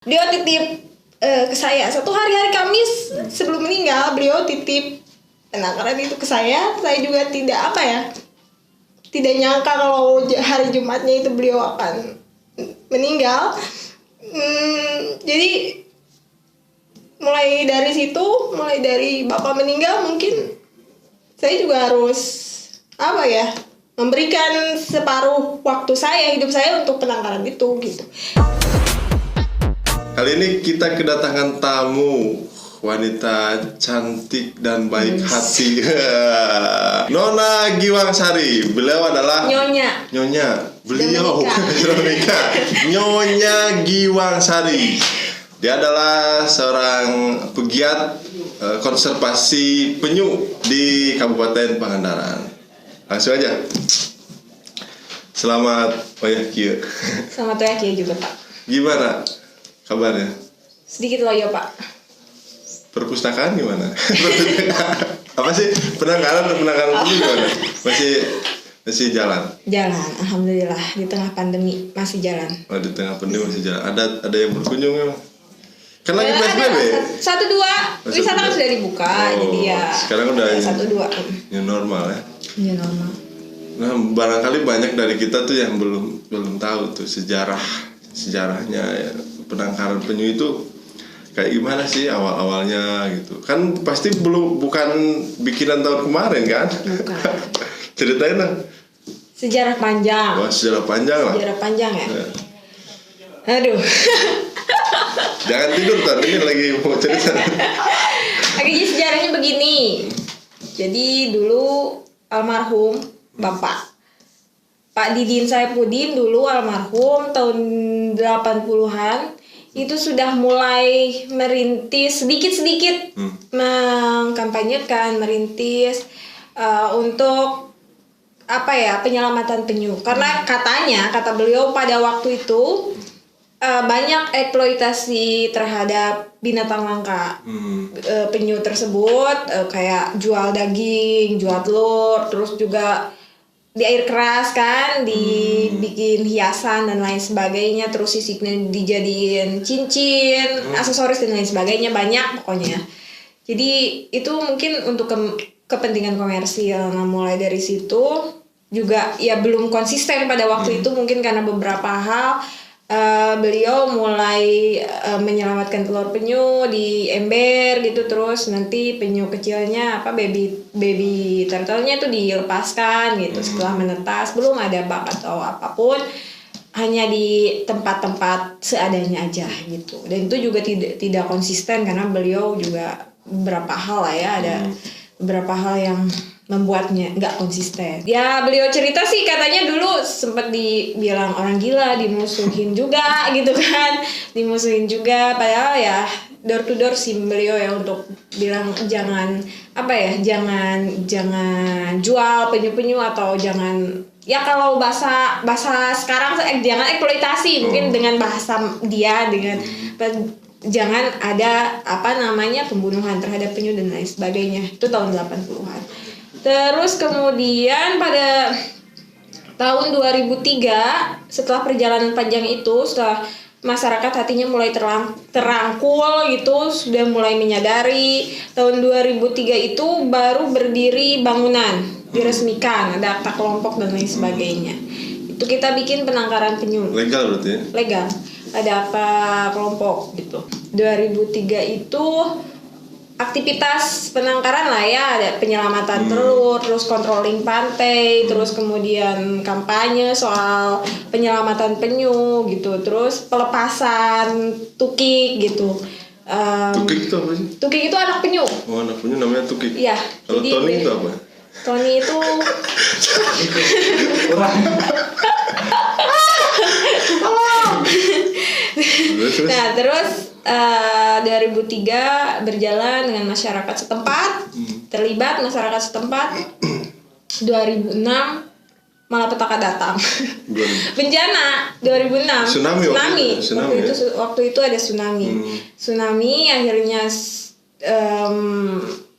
Beliau titip ke saya satu hari Kamis sebelum meninggal, beliau titip penangkaran itu ke saya. Saya juga tidak nyangka kalau hari Jumatnya itu beliau akan meninggal. Jadi mulai dari Bapak meninggal, mungkin saya juga harus memberikan separuh waktu hidup saya untuk penangkaran itu gitu. Kali ini kita kedatangan tamu wanita cantik dan baik hati. Nona Giwangsari. Beliau adalah Nyonya. Beliau Nyonya Giwangsari. Dia adalah seorang pegiat konservasi penyu di Kabupaten Pangandaran. Langsung aja. Selamat Kia. Selamat Kia juga, Pak. Gimana kabarnya? Sedikit loyo, Pak. Perpustakaan gimana? Apa sih penangkaran penyu gimana? Masih jalan? Jalan, alhamdulillah, di tengah pandemi masih jalan. Oh, di tengah pandemi masih jalan. Ada yang berkunjung memang? Kan lagi PSBB. 1-2 wisata kan sudah dibuka, jadi ya. Sekarang udah 1-2. New normal ya. New normal. Nah, barangkali banyak dari kita tuh yang belum tahu tuh sejarahnya ya. Penangkaran penyu itu kayak gimana sih awal-awalnya gitu. Kan pasti bukan bikinan tahun kemarin kan? Bukan. Ceritain lah. Sejarah panjang. Wah, sejarah panjang lah. Sejarah panjang ya. Aduh. Jangan tidur Tan, ini lagi mau cerita. Jadi sejarahnya begini. Jadi dulu almarhum Bapak Pak Didin Saifuddin dulu almarhum tahun 80-an itu sudah mulai merintis sedikit-sedikit mengkampanyekan, merintis untuk penyelamatan penyu. Karena kata beliau pada waktu itu banyak eksploitasi terhadap binatang langka. Penyu tersebut kayak jual daging, jual telur, terus juga di air keras kan, dibikin hiasan dan lain sebagainya, terus sisiknya dijadiin cincin, aksesoris dan lain sebagainya, banyak pokoknya. Jadi itu mungkin untuk kepentingan komersil. Nah, mulai dari situ juga ya belum konsisten pada waktu itu, mungkin karena beberapa hal. Beliau mulai menyelamatkan telur penyu di ember gitu, terus nanti penyu kecilnya baby turtle-nya itu dilepaskan gitu setelah menetas, belum ada bak atau apapun, hanya di tempat-tempat seadanya aja gitu. Dan itu juga tidak konsisten karena beliau juga beberapa hal lah ya, ada beberapa hal yang membuatnya nggak konsisten. Ya beliau cerita sih katanya dulu sempat dibilang orang gila, dimusuhin juga gitu kan, padahal ya door to door sih beliau ya untuk bilang jangan jual penyu-penyu, atau jangan, ya kalau bahasa sekarang jangan eksploitasi, mungkin dengan bahasa dia, dengan jangan ada pembunuhan terhadap penyu dan lain sebagainya. Itu tahun 80-an. Terus kemudian pada tahun 2003, setelah perjalanan panjang itu, setelah masyarakat hatinya mulai terangkul gitu, sudah mulai menyadari, tahun 2003 itu baru berdiri bangunan, diresmikan, ada akta kelompok dan lain sebagainya. Itu kita bikin penangkaran penyu. Legal berarti ya? Legal. Ada akta kelompok gitu. 2003 itu aktivitas penangkaran lah ya, ada penyelamatan telur, terus controlling pantai, terus kemudian kampanye soal penyelamatan penyu gitu, terus pelepasan tukik gitu. Tukik itu apa sih? Tukik itu anak penyu. Oh, anak penyu namanya tukik. Iya. Kalau Tony itu apa? Tony itu Nah, terus 2003 berjalan dengan masyarakat setempat, terlibat masyarakat setempat. 2006 malapetaka datang. Bencana 2006. Tsunami. Waktu itu ada tsunami. Tsunami akhirnya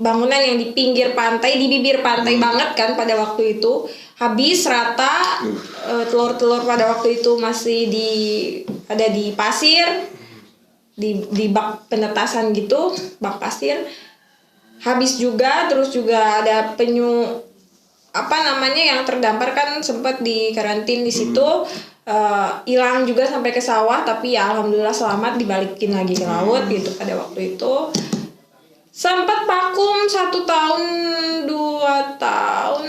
bangunan yang di pinggir pantai, di bibir pantai banget kan pada waktu itu, habis rata. Telur-telur pada waktu itu masih ada di pasir. di bak penetasan gitu, bak pasir. Habis juga, terus juga ada penyu apa namanya yang terdampar kan sempat di karantin di situ, hilang juga sampai ke sawah, tapi ya alhamdulillah selamat dibalikin lagi ke laut gitu pada waktu itu. Sempat vakum 1 tahun 2 tahun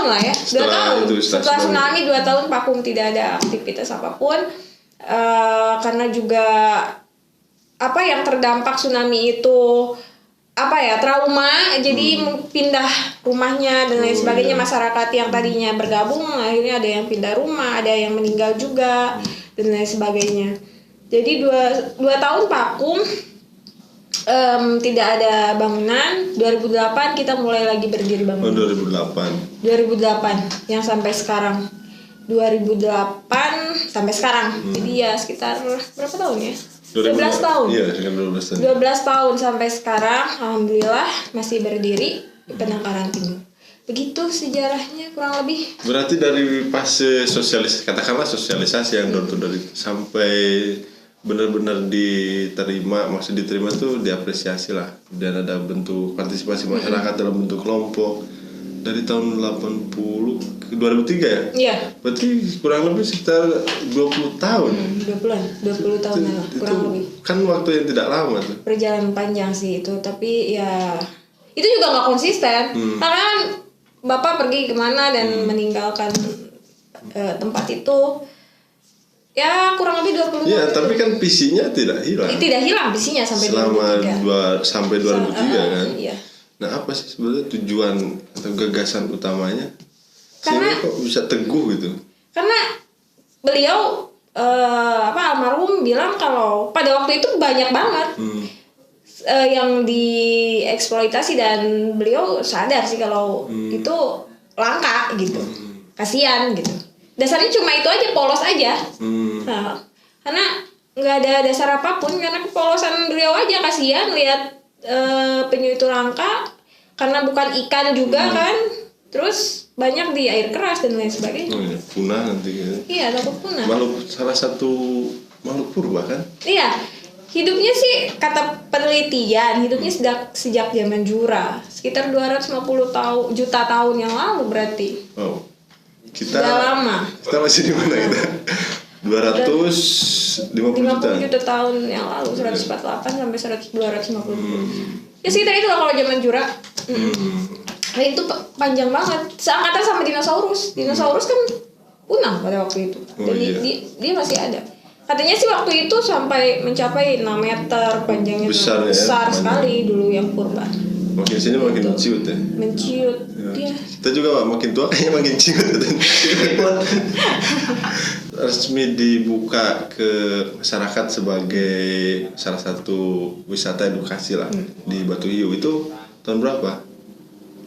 lah ya, 2 tahun setelah tsunami 2 tahun vakum, tidak ada aktivitas apapun. Karena juga apa yang terdampak tsunami itu apa ya, trauma, jadi pindah rumahnya dan lain sebagainya. Masyarakat yang tadinya bergabung akhirnya ada yang pindah rumah, ada yang meninggal juga dan lain sebagainya. Jadi 2 tahun vakum, tidak ada bangunan. 2008 kita mulai lagi berdiri bangun. 2008 yang sampai sekarang. 2008 sampai sekarang. Jadi ya sekitar berapa tahun ya? 12 tahun. Iya, sekitar 12 tahun. 12 tahun sampai sekarang, alhamdulillah masih berdiri di penangkaran timur. Begitu sejarahnya kurang lebih. Berarti dari fase katakanlah sosialisasi yang door to door sampai benar-benar diterima, maksud diterima tuh diapresiasi lah, dan ada bentuk partisipasi masyarakat dalam bentuk kelompok dari tahun 80 ke 2003 ya? Iya. Berarti kurang lebih sekitar 20 tahun. 20 tahun lah kurang lebih. Kan waktu yang tidak lama tuh. Perjalanan panjang sih itu, tapi ya itu juga nggak konsisten. Karena kan Bapak pergi kemana dan meninggalkan tempat itu. Ya kurang lebih 20 tahun. Iya, tapi kan visinya tidak hilang. Tidak hilang visinya sampai selama 2003. Sampai 2003 kan. Iya. Nah, apa sih sebenarnya tujuan atau gagasan utamanya? Karena sehingga kok bisa teguh gitu? Karena beliau almarhum bilang kalau pada waktu itu banyak banget yang dieksploitasi, dan beliau sadar sih kalau itu langka gitu. Kasihan gitu. Dasarnya cuma itu aja, polos aja. Nah, karena nggak ada dasar apapun, karena kepolosan beliau aja. Kasihan lihat penyu itu langka karena bukan ikan juga kan, terus banyak di air keras dan lain sebagainya. Punah nanti gitu. Iya, takut punah. Salah satu makhluk purba kan? Iya, hidupnya sih kata penelitian hidupnya sejak zaman Jura, sekitar 250 juta tahun yang lalu berarti. Wow. Kita sudah lama. Kita masih di mana kita? 250 juta tahun yang lalu, 148 sampai 250. Ya sekitar itu lah kalau zaman Jura. Nah, itu panjang banget, seangkatan sama dinosaurus. Dinosaurus kan punah pada waktu itu. Jadi dia masih ada. Katanya sih waktu itu sampai mencapai 6 meter panjangnya, besar sekali dulu yang purba. Makin sini makin menciut ya. Menciut. Ya. Kita juga makin tua kayaknya makin ciut. Resmi dibuka ke masyarakat sebagai salah satu wisata edukasi lah di Batu Hiu itu tahun berapa?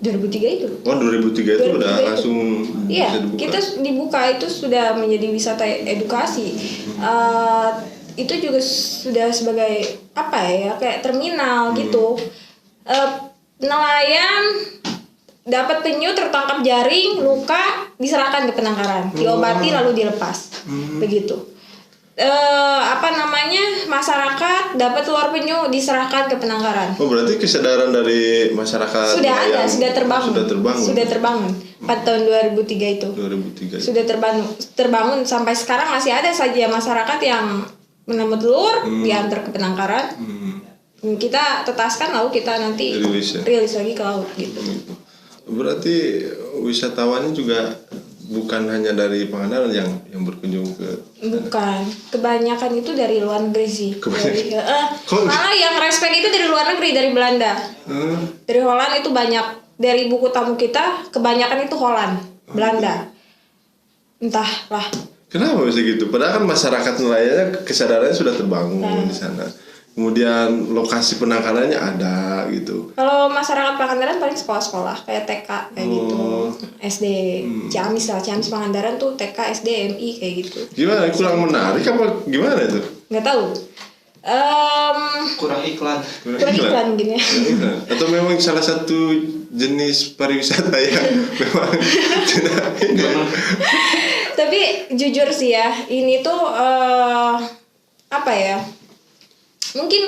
2003 itu. Oh, 2003 itu udah langsung iya, bisa dibuka. Kita dibuka itu sudah menjadi wisata edukasi. Itu juga sudah sebagai apa ya, kayak terminal gitu. Nelayan dapat penyu tertangkap jaring, luka, diserahkan ke penangkaran, diobati lalu dilepas. Begitu. Masyarakat dapat telur penyu diserahkan ke penangkaran. Oh, berarti kesadaran dari masyarakat sudah terbangun. Pada tahun 2003 itu. 2003. Sudah terbangun sampai sekarang masih ada saja masyarakat yang menemu telur diantar ke penangkaran. Kita tetaskan lalu kita nanti rilis lagi ke laut gitu. Berarti wisatawannya juga bukan hanya dari Pangandaran yang berkunjung ke sana. Bukan, kebanyakan itu dari luar negeri sih. Malah yang respect itu dari luar negeri, dari Belanda. Dari Holland itu banyak. Dari buku tamu kita kebanyakan itu Holland, Belanda. Entahlah. Kenapa bisa gitu? Padahal kan masyarakat nelayannya kesadarannya sudah terbangun di sana. Kemudian lokasi penangkarannya ada gitu. Kalau masyarakat Pangandaran paling sekolah-sekolah kayak TK kayak gitu, SD, Ciamis Pangandaran tuh TK, SD, MI kayak gitu. Gimana? Kurang menarik apa gimana itu? Nggak tahu. Kurang iklan mungkin ya. Atau memang salah satu jenis pariwisata yang memang tidak ini. Tapi jujur sih ya, ini tuh apa ya? mungkin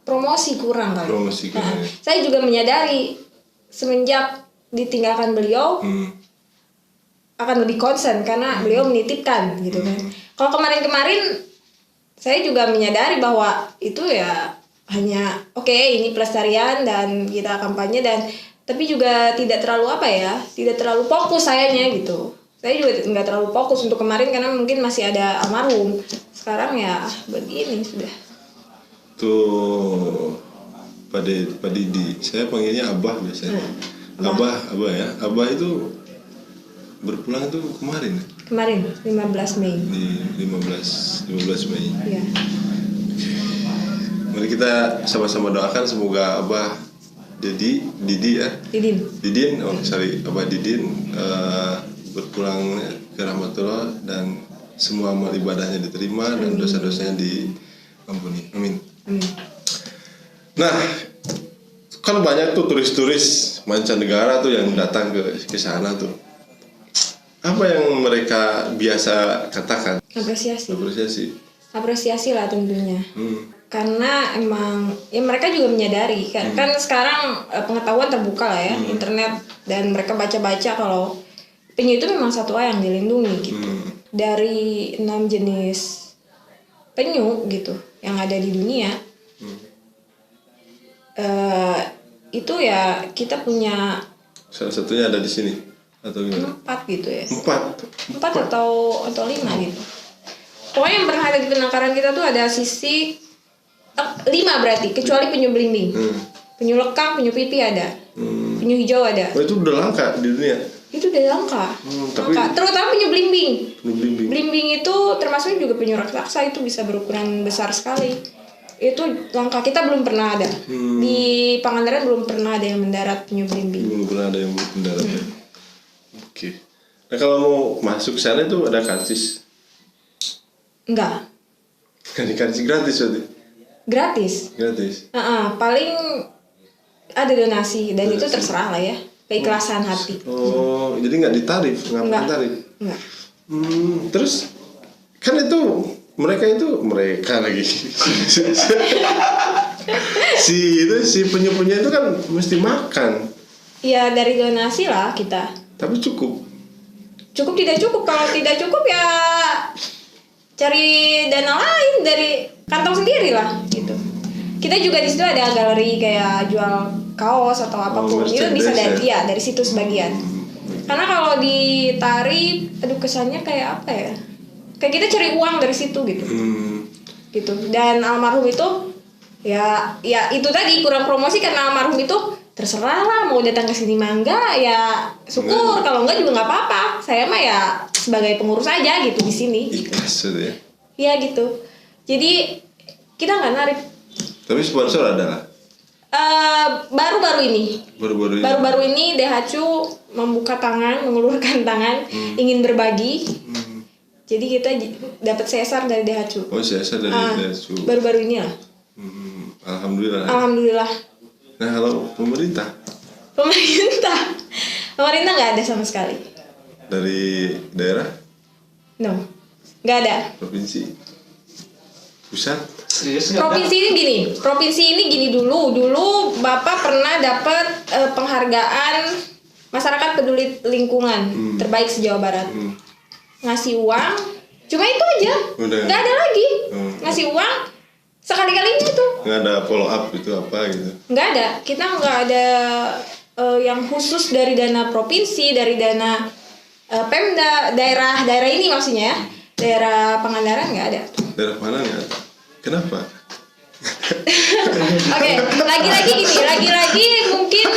promosi kurang kali. Promosi kurang, ya. Saya juga menyadari semenjak ditinggalkan beliau akan lebih concern karena beliau menitipkan gitu kan. Kalau kemarin-kemarin saya juga menyadari bahwa itu ya hanya oke, ini pelestarian dan kita kampanye dan tapi juga tidak terlalu tidak terlalu fokus sayanya gitu. Saya juga nggak terlalu fokus untuk kemarin karena mungkin masih ada almarhum. Sekarang ya begini sudah. Tuh Pak Didi, saya panggilnya Abah biasanya. Abah ya. Abah itu berpulang itu kemarin. Kemarin 15 Mei. Di 15 Mei. Iya. Mari kita sama-sama doakan semoga Abah Didi ya. Didin, Abah Didin berpulang ke rahmatullah dan semua amal ibadahnya diterima dan dosa-dosanya diampuni. Amin. Nah, kan banyak tuh turis-turis mancanegara tuh yang datang ke sana tuh. Apa yang mereka biasa katakan? Apresiasi lah tentunya. Karena emang ya mereka juga menyadari kan sekarang pengetahuan terbuka lah ya, internet, dan mereka baca-baca kalau penyu itu memang satwa yang dilindungi gitu. Dari 6 jenis penyu gitu yang ada di dunia, itu ya kita punya salah satunya ada di sini atau gimana? 4 gitu ya. 4 atau 5 gitu. Pokoknya yang pernah ada di penangkaran kita tuh ada sisik 5 berarti, kecuali penyu belimbing. Penyu lekang, penyu pipi ada. Penyu hijau ada. Oh, itu udah langka di dunia. Itu udah langka. Terutama penyu belimbing. Belimbing itu termasuk juga penyu raksasa, itu bisa berukuran besar sekali. Itu langka, kita belum pernah ada. Di Pangandaran belum pernah ada yang mendarat penyu belimbing. Belum pernah ada yang mendarat. Oke. Nah, kalau mau masuk sana itu ada karcis? Enggak. Karcis gratis berarti? Gratis. Paling ada donasi dan itu terserah lah ya, keikhlasan hati. Oh, jadi nggak ditarif, nggak ditarif? Enggak. Terus kan itu mereka lagi si penyu-penyu itu kan mesti makan. Ya dari donasi lah kita. Tapi cukup tidak cukup. Kalau tidak cukup ya cari dana lain dari kantong sendiri lah gitu. Kita juga di situ ada galeri kayak jual kaos atau apapun, itu bisa dari situ sebagian. Karena kalau ditarik, kesannya kayak apa ya? Kayak kita cari uang dari situ gitu. Gitu. Dan almarhum itu ya itu tadi kurang promosi karena almarhum itu terserah lah mau datang ke sini mangga ya syukur, kalau enggak juga nggak apa-apa. Saya mah ya sebagai pengurus aja gitu di sini. Ikhlas gitu ya. Iya gitu. Jadi kita nggak narik. Tapi sponsor ada nggak? Baru-baru ini DHCU membuka tangan, mengulurkan tangan, ingin berbagi. Jadi kita dapat CSR dari DHCU. Oh, CSR dari DHCU. Baru-baru ini lah. Alhamdulillah. Nah, kalau pemerintah nggak ada sama sekali. Dari daerah? No, nggak ada. Provinsi? Pusat? Provinsi ini gini dulu Bapak pernah dapat penghargaan masyarakat peduli lingkungan terbaik se-Jawa Barat. Ngasih uang, cuma itu aja, nggak ada lagi. Ngasih uang sekali-kalinya itu. Nggak ada follow up itu apa gitu? Nggak ada, kita nggak ada yang khusus dari dana provinsi, dari dana Pemda, daerah ini maksudnya ya. Daerah Pangandaran nggak ada. Daerah mana nggak ada? Kenapa? Oke, lagi mungkin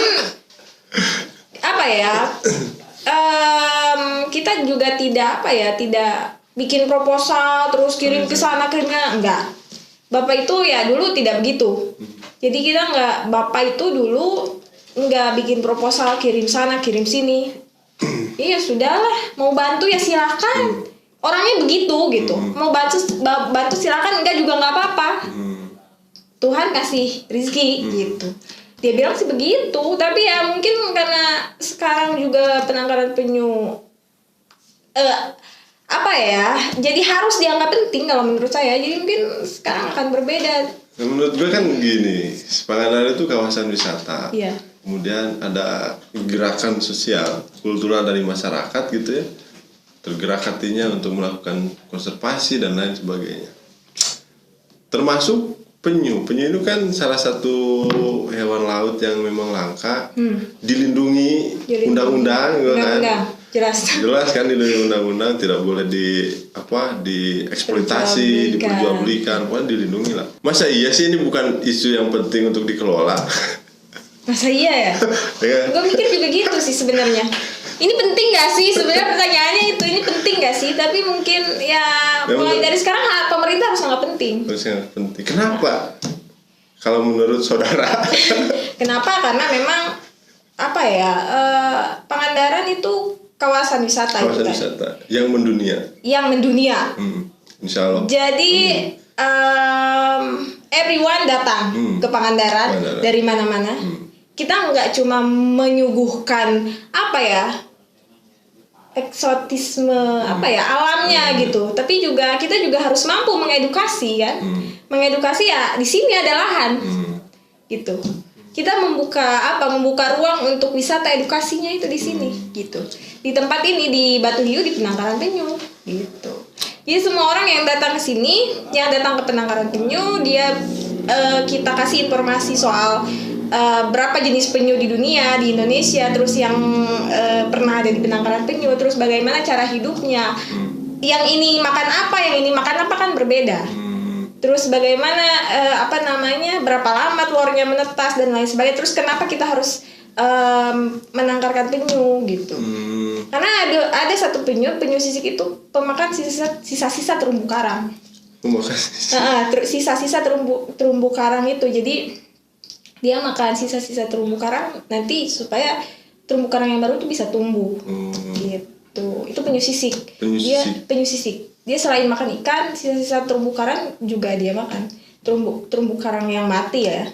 apa ya? Kita juga tidak bikin proposal terus kirim ke sana enggak. Bapak itu ya dulu tidak begitu. Jadi kita Bapak itu dulu enggak bikin proposal kirim sana kirim sini. Iya sudahlah, mau bantu ya silakan. Orangnya begitu gitu. Mau bantu silakan, enggak juga nggak apa-apa. Tuhan kasih rezeki gitu. Dia bilang sih begitu, tapi ya mungkin karena sekarang juga penangkaran penyu apa ya, jadi harus dianggap penting kalau menurut saya. Jadi mungkin sekarang akan berbeda. Nah, menurut gue kan gini, Pangandaran itu kawasan wisata. Iya. Kemudian ada gerakan sosial, kultural dari masyarakat gitu ya. Tergerak hatinya untuk melakukan konservasi dan lain sebagainya. Termasuk penyu. Penyu itu kan salah satu hewan laut yang memang langka, dilindungi undang-undang gitu kan. Jelas kan dilindungi undang-undang, tidak boleh dieksploitasi, diperjualbelikan, pokoknya dilindungi lah. Masa iya sih ini bukan isu yang penting untuk dikelola? Masa iya ya? Gue mikir juga gitu sih sebenarnya. Ini penting gak sih? Sebenarnya pertanyaannya itu, ini penting gak sih? Tapi mungkin ya mulai dari sekarang pemerintah harus sangat penting. Harus sangat penting. Kenapa? Kalau menurut saudara? Kenapa? Karena memang Pangandaran itu kawasan wisata. Kawasan wisata yang mendunia. Insya Allah. Jadi everyone datang ke Pangandaran dari mana-mana. Kita nggak cuma menyuguhkan eksotisme alamnya gitu, tapi kita juga harus mampu mengedukasi kan. Mengedukasi ya di sini ada lahan gitu. Kita membuka ruang untuk wisata edukasinya itu di sini gitu. Di tempat ini di Batu Hiu di Penangkaran Penyu gitu. Jadi semua orang yang datang ke sini, yang datang ke Penangkaran Penyu, kita kasih informasi soal berapa jenis penyu di dunia, di Indonesia, terus yang pernah ada di Penangkaran Penyu, terus bagaimana cara hidupnya. Yang ini makan apa, yang ini makan apa kan berbeda. Terus bagaimana berapa lama telurnya menetas dan lain sebagainya. Terus kenapa kita harus menangkarkan penyu gitu. Karena ada satu penyu sisik itu pemakan sisa-sisa terumbu karang. Sisa-sisa terumbu karang itu. Jadi dia makan sisa-sisa terumbu karang nanti supaya terumbu karang yang baru itu bisa tumbuh. Gitu. Itu penyu sisik. Penyu sisik. Dia selain makan ikan, sisa-sisa terumbu karang juga dia makan. Terumbu karang yang mati ya.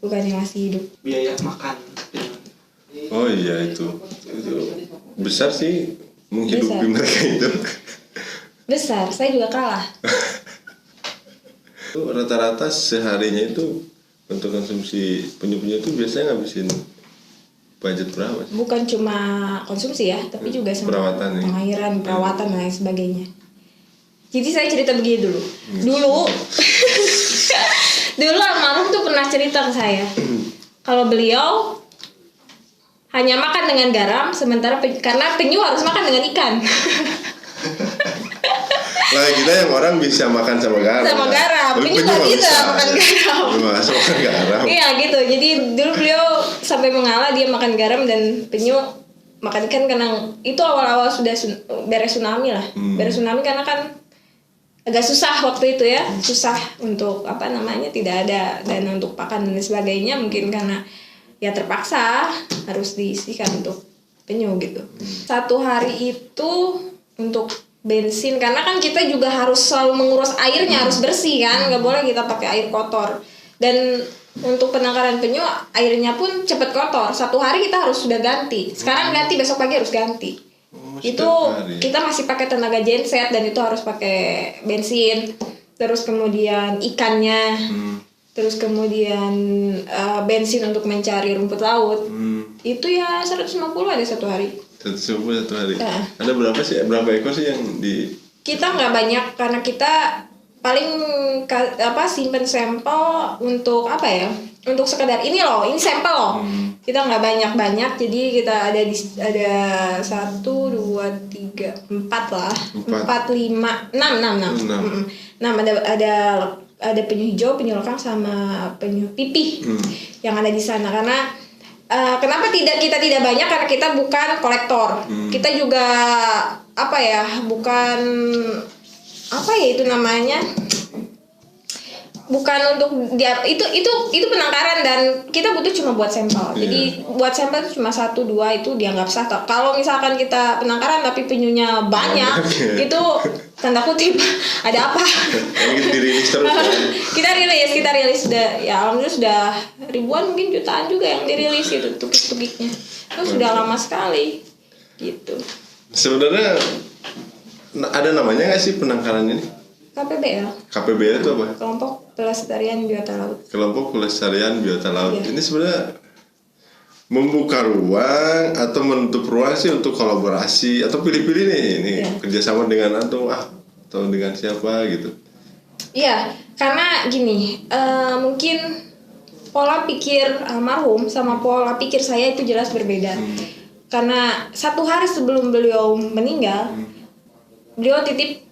Bukan yang masih hidup. Biaya makan. Oh iya itu besar sih menghidupi mereka itu. Besar, saya juga kalah. Rata-rata seharinya itu untuk konsumsi penyu-penyu itu biasanya ngabisin budget berapa? Bukan cuma konsumsi ya, tapi juga sama perawatan, pengairan, perawatan dan lain sebagainya. Jadi saya cerita begini dulu. Dulu almarhum tuh pernah cerita ke saya. Kalau beliau hanya makan dengan garam, sementara karena penyu harus makan dengan ikan. Lah kita yang orang bisa makan sama garam. Penyu nggak bisa makan garam. Masa makan garam? Iya gitu. Jadi dulu beliau sampai mengalah dia makan garam dan penyu makan ikan karena itu awal-awal sudah beres tsunami lah. Beres tsunami karena kan agak susah waktu itu ya, susah untuk tidak ada dana untuk pakan dan sebagainya, mungkin karena ya terpaksa harus diisikan untuk penyu gitu. Satu hari itu untuk bensin, karena kan kita juga harus selalu mengurus airnya, harus bersih kan, nggak boleh kita pakai air kotor. Dan untuk penangkaran penyu airnya pun cepat kotor. Satu hari kita harus sudah ganti. Sekarang ganti, besok pagi harus ganti. Itu kita masih pakai tenaga genset dan itu harus pakai bensin. Terus kemudian ikannya, terus kemudian bensin untuk mencari rumput laut. Itu ya 150 ada satu hari. 150 satu hari. Ada berapa ekor sih yang di? Kita nggak banyak karena kita paling simpen sampel untuk untuk sekedar ini sampel loh. Kita nggak banyak, jadi kita ada 1, 2, 3, 4 lah, 4, 5, 6. Ada penyu hijau, penyu lekang sama penyu pipih yang ada di sana. Karena kenapa kita tidak banyak, karena kita bukan kolektor. Kita juga bukan itu namanya, bukan untuk dia itu penangkaran dan kita butuh cuma buat sampel. Jadi buat sampel itu cuma 1, 2 itu dianggap sah. Kalau misalkan kita penangkaran tapi penyunya banyak itu tanda kutip ada apa? Dirilis terus kan? kita rilis sudah ya alhamdulillah sudah ribuan mungkin jutaan juga yang dirilis itu tukik-tukiknya. Itu sudah lama sekali gitu. Sebenarnya ada namanya nggak sih penangkaran ini? KPBL, KPBL itu apa? Kelompok Pelestarian Biota Laut. Kelompok Pelestarian Biota Laut. Iya. Ini sebenarnya membuka ruang atau menutup ruang sih untuk kolaborasi atau pilih-pilih nih, ini Iya. kerjasama dengan atau dengan siapa gitu. Iya, karena gini, mungkin pola pikir almarhum sama pola pikir saya itu jelas berbeda. Karena 1 hari sebelum beliau meninggal, beliau titip,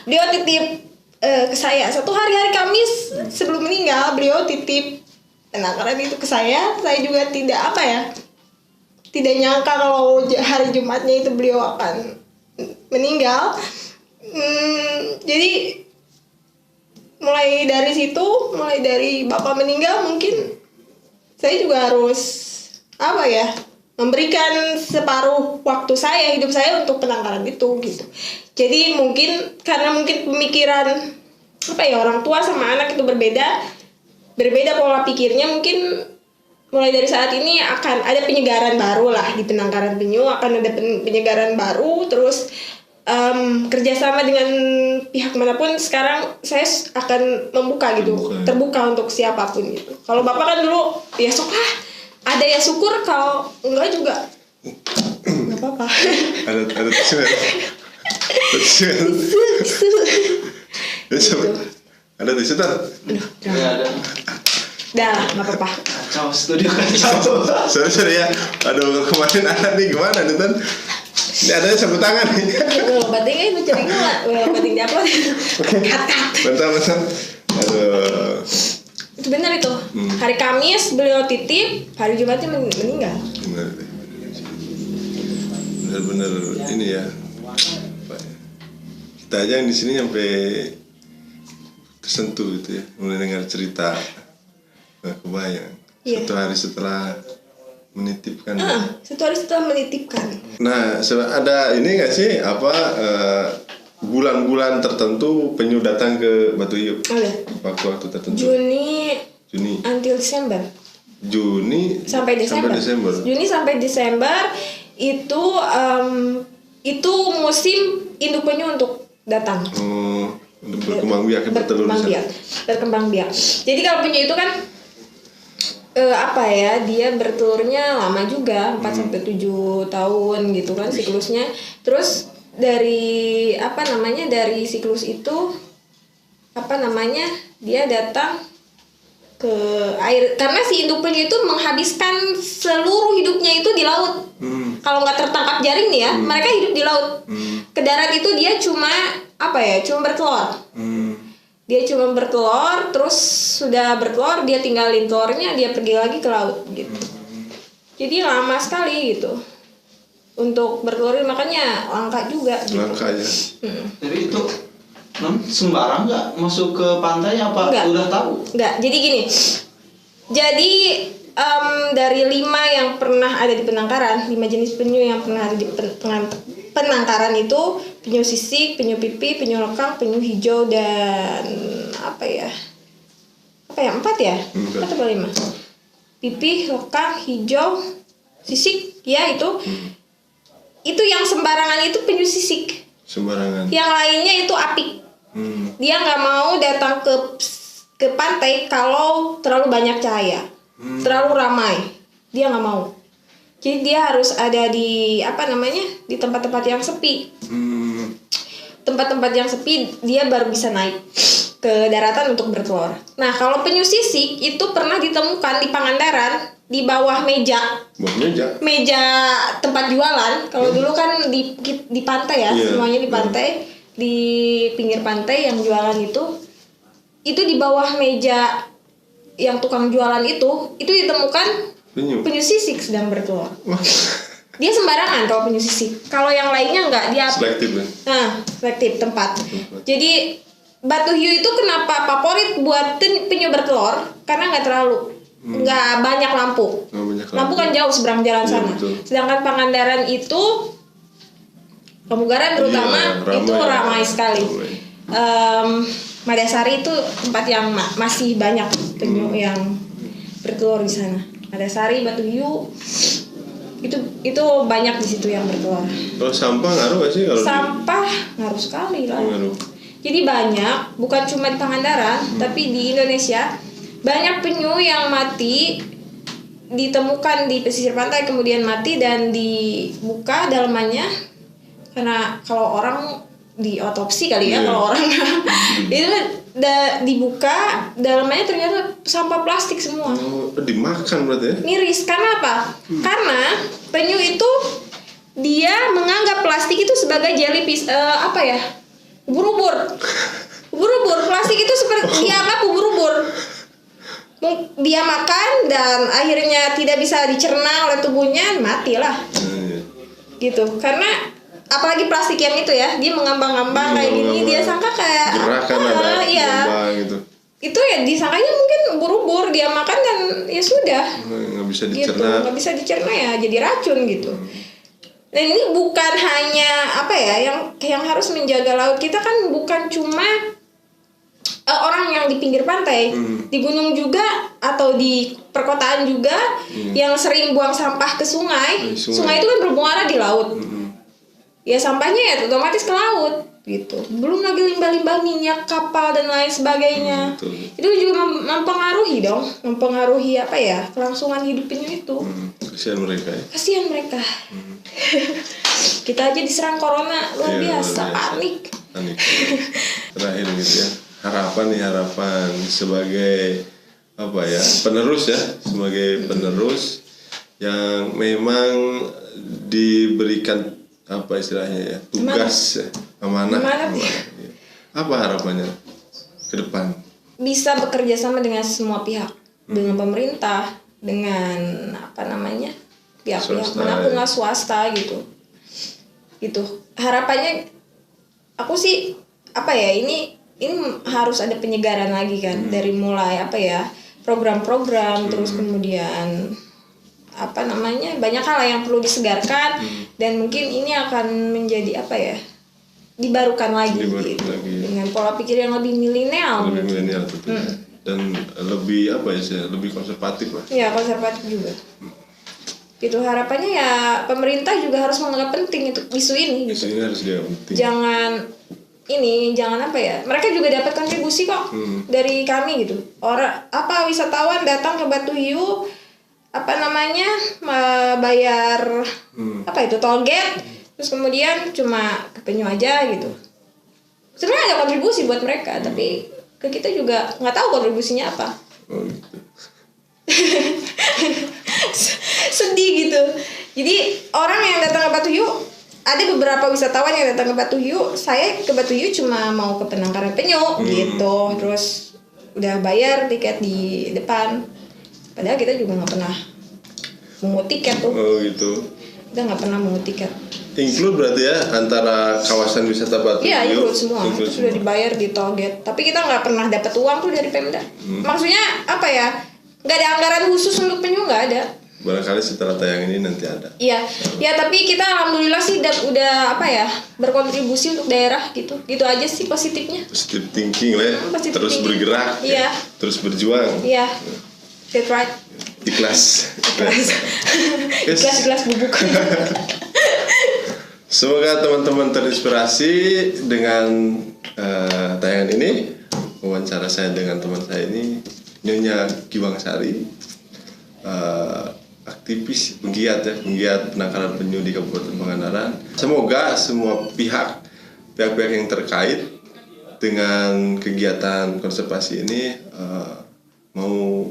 beliau titip ke saya 1 hari Kamis sebelum meninggal, beliau titip penangkaran itu ke saya. Saya juga tidak nyangka kalau hari Jumatnya itu beliau akan meninggal. Jadi mulai dari Bapak meninggal, mungkin saya juga harus memberikan separuh waktu saya, hidup saya untuk penangkaran itu gitu. Jadi karena pemikiran orang tua sama anak itu berbeda pola pikirnya, mungkin mulai dari saat ini akan ada penyegaran baru lah di Penangkaran Penyu, akan ada penyegaran baru, terus kerjasama dengan pihak manapun. Sekarang saya akan membuka gitu, terbuka untuk siapapun gitu. Kalau Bapak kan dulu ya sok lah, ada ya syukur, kalau enggak juga nggak apa-apa. Ada tisu. Ada tisu kan? Ya ada. Dah, nggak apa-apa. Kacau, studio kacau. Sorry ya. Aduh, kemarin ada nih gimana nih Tan? Ini adanya sapu tangan nih. Batingnya itu cari nggak? Bating diupload. Bentar. Aduh. Itu benar itu. Hari Kamis beliau titip, hari Jumatnya meninggal. Bener ini ya. Kita aja yang di sini sampai kesentuh gitu ya, mulai dengar cerita. Nggak kebayang. Iya. 1 hari setelah menitipkan. 1 hari setelah menitipkan. Nah, ada ini nggak sih bulan-bulan tertentu penyu datang ke Batu Hiu? Ada. Waktu-waktu tertentu. Juni until Desember. Juni Sampai Desember. Juni sampai Desember itu musim induk penyu untuk datang. Untuk berkembang biak, berkembang biak. Jadi kalau penyu itu kan dia bertelurnya lama juga, 4 sampai 7 tahun gitu kan siklusnya. Terus dari dari siklus itu dia datang ke air, karena si induk penyu itu menghabiskan seluruh hidupnya itu di laut. Kalau nggak tertangkap jaring nih ya, mereka hidup di laut. Ke darat itu dia cuma bertelur. Dia cuma bertelur, terus sudah bertelur dia tinggalin telurnya, dia pergi lagi ke laut gitu. Jadi lama sekali gitu untuk bertelur, makanya langka juga gitu. Langka ya. Jadi itu sembarang nggak masuk ke pantai apa? Enggak. Udah tahu? Enggak. Jadi gini. Jadi dari 5 yang pernah ada di penangkaran, 5 jenis penyu yang pernah ada di penangkaran itu, penyu sisik, penyu pipi, penyu lekang, penyu hijau, dan 4 ya? 4 atau 5? Pipi, lekang, hijau, sisik, ya itu. Itu yang sembarangan itu penyu sisik. Sembarangan. Yang lainnya itu apik. Dia nggak mau datang ke pantai kalau terlalu banyak cahaya, terlalu ramai. Dia nggak mau. Jadi dia harus ada di di tempat-tempat yang sepi. Tempat-tempat yang sepi dia baru bisa naik ke daratan untuk bertelur. Nah, kalau penyu sisik itu pernah ditemukan di Pangandaran di bawah meja. Meja tempat jualan. Kalau dulu kan di pantai ya, semuanya di pantai, di pinggir pantai yang jualan itu di bawah meja yang tukang jualan itu ditemukan penyu sisik sedang bertelur. Dia sembarangan kalau penyu sisik. Kalau yang lainnya enggak, dia selektif ya? Selektif tempat. Jadi Batu Hiu itu kenapa favorit buat penyu bertelur? Karena nggak banyak lampu. Lampu kan jauh seberang jalan sana. Betul. Sedangkan Pangandaran itu, Pemugaran terutama itu ramai sekali. Madasari itu tempat yang masih banyak penyu yang bertelur di sana. Madasari, Batu Hiu, Itu banyak di situ yang berkeluar. Kalau sampah ngaruh gak sih kalau Sampah ngaruh sekali lah. ngaruh? Jadi banyak, bukan cuma di Pangandaran, tapi di Indonesia banyak penyu yang mati ditemukan di pesisir pantai kemudian mati dan dibuka dalamannya, karena kalau orang di otopsi kali ya, kalau orang itu dibuka dalamannya ternyata sampah plastik semua. Oh, dimakan berarti ya? Miris. Karena apa? Karena penyu itu dia menganggap plastik itu sebagai jellyfish, ubur-ubur. Ubur-ubur, plastik itu seperti dianggap ubur-ubur. Dia makan dan akhirnya tidak bisa dicerna oleh tubuhnya, matilah. Gitu. Karena apalagi plastik yang itu ya, dia mengambang-ambang kayak gini, dia sangka kayak gerakan ada lembah gitu. Itu ya disangkanya mungkin ubur-ubur, dia makan dan ya sudah. Nggak bisa Gitu, dicerna. nggak bisa dicerna ya, jadi racun gitu. Dan ini bukan hanya yang harus menjaga laut kita kan, bukan cuma orang yang di pinggir pantai, di gunung juga atau di perkotaan juga yang sering buang sampah ke sungai. Sungai itu kan bermuara di laut. Ya sampahnya ya otomatis ke laut gitu. Belum lagi limbah-limbah minyak kapal dan lain sebagainya. Itu juga mempengaruhi kelangsungan hidup penyu itu. Kasihan mereka ya. Kasihan mereka. Kita aja diserang corona luar biasa, panik. Terakhir gitu ya, harapan sebagai penerus yang memang diberikan istilahnya ya, tugas ya, amanah. Apa harapannya ke depan? Bisa bekerja sama dengan semua pihak, dengan pemerintah, dengan pihak-pihak manapun lah, swasta gitu. Harapannya aku sih ini harus ada penyegaran lagi kan, dari mulai program-program, terus kemudian banyak hal yang perlu disegarkan, dan mungkin ini akan menjadi dibarukan lagi gitu. Dengan pola pikir yang lebih milenial tentunya. Dan lebih lebih konservatif lah. Ya, konservatif juga. Gitu, harapannya ya pemerintah juga harus menganggap penting itu isu ini gitu. Isu ini harus dianggap penting. Jangan mereka juga dapat kontribusi kok dari kami gitu. Wisatawan datang ke Batu Hiu bayar toll gate, terus kemudian cuma ke penyu aja gitu. Sebenarnya ada kontribusi buat mereka, tapi ke kita juga nggak tahu kontribusinya apa. Oh gitu. Sedih gitu. Jadi orang yang datang ke Batu Hiu, ada beberapa wisatawan yang datang ke Batu Hiu, saya ke Batu Hiu cuma mau ke penangkaran penyu gitu, terus udah bayar tiket di depan, padahal kita juga nggak pernah mungut tiket tuh. Oh gitu. Kita nggak pernah mungut tiket. Include berarti ya antara kawasan wisata Batu Hiu. Iya, include semua. Itu sudah dibayar di toll gate. Tapi kita nggak pernah dapat uang tuh dari Pemda. Maksudnya nggak ada anggaran khusus untuk penyu, nggak ada. Barangkali setelah tayang ini nanti ada. Iya, ya tapi kita alhamdulillah sih udah berkontribusi untuk daerah gitu. Gitu aja sih positifnya. Positive thinking lah ya. Terus thinking. Bergerak. Iya. Terus berjuang. Iya. That's right. Ikhlas. Ikhlas bubuk. Semoga teman-teman terinspirasi dengan tayangan ini. Wawancara saya dengan teman saya ini, Nyonya Giwangsari, aktivis penggiat penangkaran penyu di Kabupaten Pangandaran. Semoga semua pihak yang terkait dengan kegiatan konservasi ini mau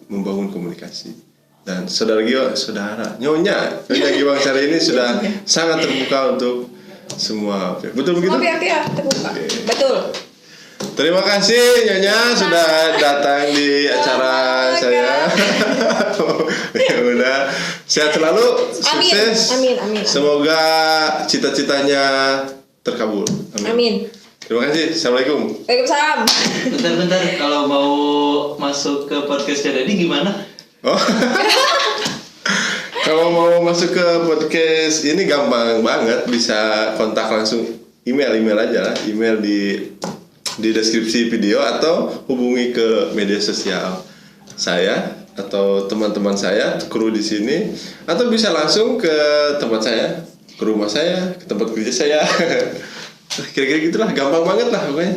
membangun komunikasi. Dan saudara Nyonya Giwangsari ini sudah sangat terbuka untuk semua pihak. Betul begitu? Semua pihak ya terbuka. Betul. Terima kasih Nyonya sudah datang di acara saya. Ya udah, sehat selalu, sukses. Amin. Semoga cita-citanya terkabul. Amin. Terima kasih. Assalamualaikum. Waalaikumsalam. Bentar, kalau mau masuk ke podcastnya Dedi gimana? Oh. Kalau mau masuk ke podcast ini gampang banget, bisa kontak langsung email aja lah, email di deskripsi video atau hubungi ke media sosial saya atau teman-teman saya, kru di sini, atau bisa langsung ke tempat saya, ke rumah saya, ke tempat kerja saya. Kira-kira gitulah, gampang banget lah pokoknya.